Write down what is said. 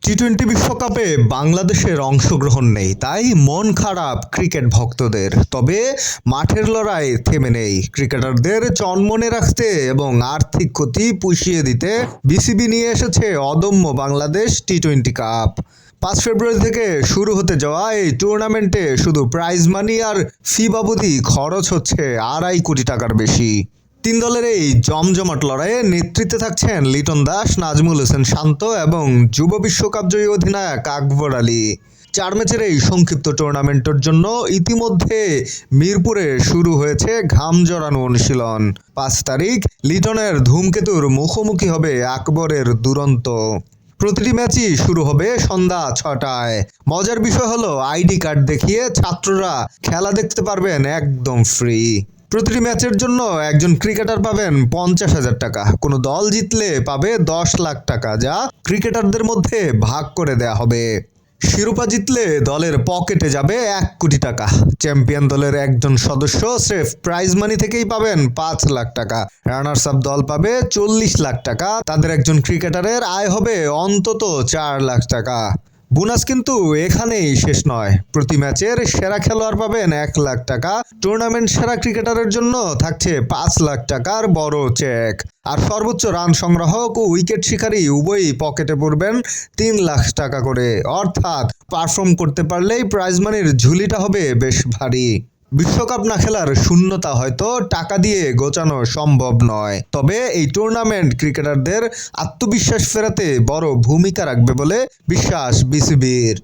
টি-20 বিশ্বকাপে বাংলাদেশের অংশগ্রহণ নেই, তাই মন খারাপ ক্রিকেট ভক্তদের। তবে মাঠের লড়াই থেমে নেই। ক্রিকেটারদের চনমনে রাখতে এবং আর্থিক ক্ষতি পুষিয়ে দিতে বিসিবি নিয়ে এসেছে অদম্য বাংলাদেশ টি-20 কাপ। 5 ফেব্রুয়ারি থেকে শুরু হতে যাওয়া এই টুর্নামেন্টে শুধু প্রাইজ মানি আর ফি বাবদই খরচ হচ্ছে 2.5 কোটি টাকার বেশি। 3 দলের এই জমজমাট লড়াইয়ে নেতৃত্বে থাকছেন লিটন দাস, নাজমুল হোসেন শান্ত এবং যুব বিশ্বকাপ জয়ী অধিনায়ক আকবর আলী। 4 ম্যাচের এই সংক্ষিপ্ত টুর্নামেন্টের জন্য ইতিমধ্যে মিরপুরে শুরু হয়েছে ঘাম জড়ানো অনুশীলন। 5 তারিখ লিটনের ধূমকেতুর মুখোমুখি হবে আকবরের দুরন্ত। প্রতিটি ম্যাচই শুরু হবে সন্ধ্যা 6টায়। মজার বিষয় হলো আইডি কার্ড দেখিয়ে ছাত্ররা খেলা দেখতে পারবেন একদম ফ্রি। প্রতিটি ম্যাচের জন্য একজন ক্রিকেটার পাবেন 50,000 টাকা। কোনো দল জিতলে পাবে 10 লাখ টাকা, যা ক্রিকেটারদের মধ্যে ভাগ করে দেয়া হবে। শিরোপা জিতলে দলের পকেটে যাবে 1 কোটি টাকা। চ্যাম্পিয়ন দলের একজন সদস্য স্রেফ প্রাইজ মানি থেকেই পাবেন 5 লাখ টাকা। রানার্স আপ দল পাবে 40 লাখ টাকা। তাদের একজন ক্রিকেটারের আয় হবে অন্তত 4 লাখ টাকা। বোনাস কিন্তু এখানেই শেষ নয়। প্রতি ম্যাচের সেরা খেলোয়াড় পাবেন 1 লাখ টাকা। টুর্নামেন্ট সেরা ক্রিকেটারের জন্য থাকছে 5 লাখ টাকার বড় চেক। আর সর্বোচ্চ রান সংগ্রাহক ও উইকেট শিকারী উভয়ই পকেটে পড়বেন 3 লাখ টাকা করে। অর্থাৎ পারফর্ম করতে পারলেই প্রাইজ মানির ঝুলিটা হবে বেশ ভারী। বিশ্বকাপ না খেলার শূন্যতা হয়তো টাকা দিয়ে গোছানো সম্ভব নয়, তবে এই টুর্নামেন্ট ক্রিকেটারদের আত্মবিশ্বাস ফেরাতে বড় ভূমিকা রাখবে বলে বিশ্বাস বিসিবির।